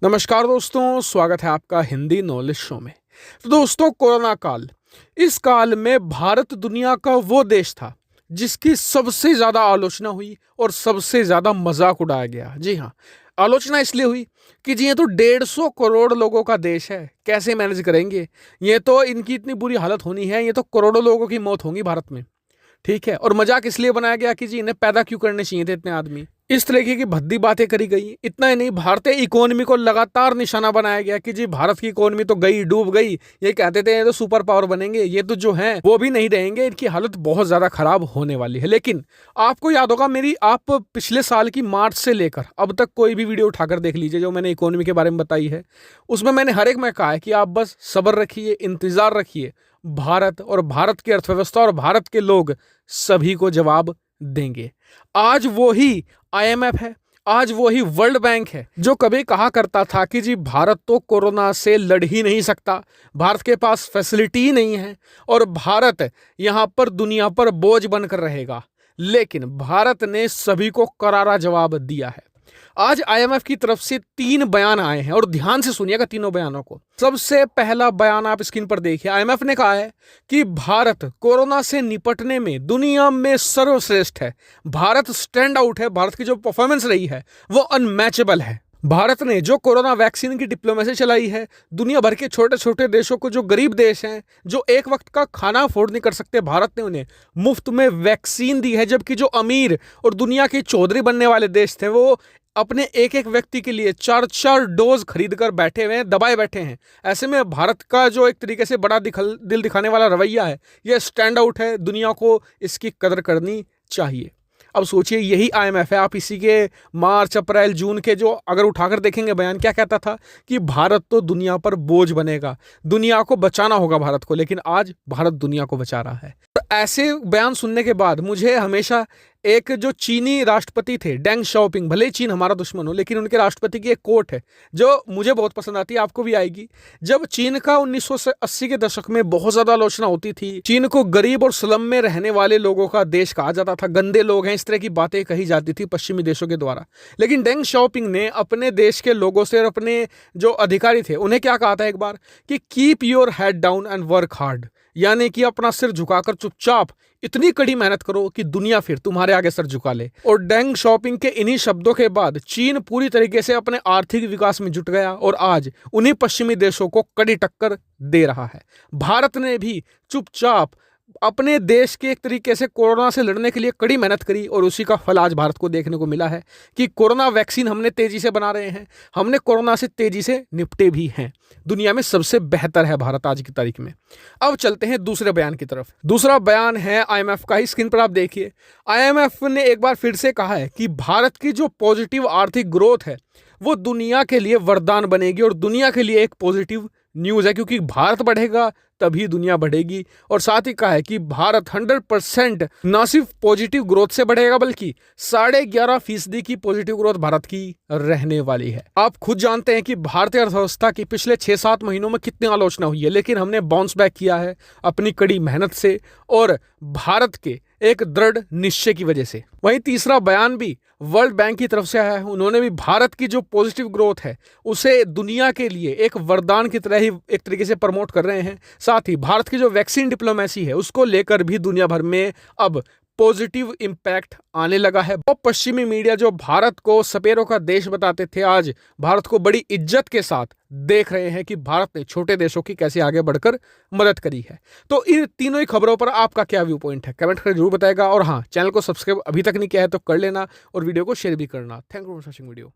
नमस्कार दोस्तों, स्वागत है आपका हिंदी नॉलेज शो में। तो दोस्तों, कोरोना काल, इस काल में भारत दुनिया का वो देश था जिसकी सबसे ज़्यादा आलोचना हुई और सबसे ज़्यादा मजाक उड़ाया गया। जी हाँ, आलोचना इसलिए हुई कि जी ये तो 150 करोड़ लोगों का देश है, कैसे मैनेज करेंगे? ये तो इनकी इतनी बुरी हालत होनी है, ये तो करोड़ों लोगों की मौत होगी भारत में। ठीक है, और मजाक इसलिए बनाया गया कि जी इन्हें पैदा क्यों करने चाहिए थे इतने आदमी। इस तरीके की भद्दी बातें करी गई। इतना ही नहीं, भारतीय इकोनॉमी को लगातार निशाना बनाया गया कि जी भारत की इकोनॉमी तो गई, डूब गई। ये कहते थे ये तो सुपर पावर बनेंगे, ये तो जो है वो भी नहीं रहेंगे, इनकी हालत बहुत ज्यादा खराब होने वाली है। लेकिन आपको याद होगा, मेरी आप पिछले साल की मार्च से लेकर अब तक कोई भी वीडियो उठाकर देख लीजिए जो मैंने इकोनॉमी के बारे में बताई है, उसमें मैंने हर एक में कहा है कि आप बस सब्र रखिए, इंतजार रखिए। भारत और भारत की अर्थव्यवस्था और भारत के लोग सभी को जवाब देंगे। आज वो ही आईएमएफ है, आज वो ही वर्ल्ड बैंक है जो कभी कहा करता था कि जी भारत तो कोरोना से लड़ ही नहीं सकता, भारत के पास फैसिलिटी ही नहीं है और भारत यहां पर दुनिया पर बोझ बनकर रहेगा। लेकिन भारत ने सभी को करारा जवाब दिया है। आज आईएमएफ की तरफ से 3 बयान आए हैं और ध्यान से सुनिएगा तीनों बयानों को। सबसे पहला बयान आप स्क्रीन पर देखिए। आईएमएफ ने कहा है कि भारत कोरोना से निपटने में दुनिया में सर्वश्रेष्ठ है। भारत स्टैंड आउट है, भारत की जो परफॉर्मेंस रही है वो अनमैचेबल है। भारत ने जो कोरोना वैक्सीन की डिप्लोमेसी चलाई है, दुनिया भर के छोटे छोटे देशों को, जो गरीब देश हैं, जो एक वक्त का खाना अफोर्ड नहीं कर सकते, भारत ने उन्हें मुफ्त में वैक्सीन दी है। जबकि जो अमीर और दुनिया के चौधरी बनने वाले देश थे वो अपने एक एक व्यक्ति के लिए 4-4 डोज खरीद कर बैठे हुए हैं, दबाए बैठे हैं। ऐसे में भारत का जो एक तरीके से बड़ा दिल दिखाने वाला रवैया है, यह स्टैंड आउट है, दुनिया को इसकी कदर करनी चाहिए। अब सोचिए, यही आईएमएफ है। आप इसी के मार्च, अप्रैल, जून के जो अगर उठाकर देखेंगे बयान, क्या कहता था कि भारत तो दुनिया पर बोझ बनेगा, दुनिया को बचाना होगा भारत को। लेकिन आज भारत दुनिया को बचा रहा है। तो ऐसे बयान सुनने के बाद मुझे हमेशा एक जो चीनी राष्ट्रपति थे, डेंग शाओपिंग, भले ही चीन हमारा दुश्मन हो, लेकिन उनके राष्ट्रपति की एक कोट है जो मुझे बहुत पसंद आती है, आपको भी आएगी। जब चीन का 1980 के दशक में बहुत ज्यादा आलोचना होती थी, चीन को गरीब और स्लम में रहने वाले लोगों का देश कहा जाता था, गंदे लोग हैं, इस तरह की बातें कही जाती थी पश्चिमी देशों के द्वारा। लेकिन डेंग शाओपिंग ने अपने देश के लोगों से और अपने जो अधिकारी थे उन्हें क्या कहा था एक बार कि keep your head down and work hard, यानी कि अपना सिर झुकाकर चुपचाप इतनी कड़ी मेहनत करो कि दुनिया फिर तुम्हारे आगे सर झुका ले। और डेंग शाओपिंग के इन्हीं शब्दों के बाद चीन पूरी तरीके से अपने आर्थिक विकास में जुट गया और आज उन्हीं पश्चिमी देशों को कड़ी टक्कर दे रहा है। भारत ने भी चुपचाप अपने देश के एक तरीके से कोरोना से लड़ने के लिए कड़ी मेहनत करी और उसी का फल आज भारत को देखने को मिला है कि कोरोना वैक्सीन हमने तेजी से बना रहे हैं, हमने कोरोना से तेजी से निपटे भी हैं। दुनिया में सबसे बेहतर है भारत आज की तारीख में। अब चलते हैं दूसरे बयान की तरफ। दूसरा बयान है आईएमएफ का ही, स्क्रीन पर आप देखिए। आईएमएफ ने एक बार फिर से कहा है कि भारत की जो पॉजिटिव आर्थिक ग्रोथ है वो दुनिया के लिए वरदान बनेगी और दुनिया के लिए एक पॉजिटिव न्यूज़ है, क्योंकि भारत बढ़ेगा तभी दुनिया बढ़ेगी। और साथ ही कहा है कि भारत 100% न सिर्फ पॉजिटिव ग्रोथ से बढ़ेगा बल्कि 11.5% की पॉजिटिव ग्रोथ भारत की रहने वाली है। आप खुद जानते हैं कि भारतीय अर्थव्यवस्था की पिछले 6-7 महीनों में कितनी आलोचना हुई है, लेकिन हमने बाउंस बैक किया है अपनी कड़ी मेहनत से और भारत के एक दृढ़ निश्चय की वजह से। वहीं तीसरा बयान भी वर्ल्ड बैंक की तरफ से आया है। उन्होंने भी भारत की जो पॉजिटिव ग्रोथ है उसे दुनिया के लिए एक वरदान की तरह ही एक तरीके से प्रमोट कर रहे हैं। साथ ही भारत की जो वैक्सीन डिप्लोमेसी है उसको लेकर भी दुनिया भर में अब पॉजिटिव इंपैक्ट आने लगा है। वो पश्चिमी मीडिया जो भारत को सपेरों का देश बताते थे, आज भारत को बड़ी इज्जत के साथ देख रहे हैं कि भारत ने छोटे देशों की कैसे आगे बढ़कर मदद करी है। तो इन तीनों ही खबरों पर आपका क्या व्यू पॉइंट है, कमेंट करके जरूर बताएगा। और हाँ, चैनल को सब्सक्राइब अभी तक नहीं किया है तो कर लेना और वीडियो को शेयर भी करना। Thank you for watching video.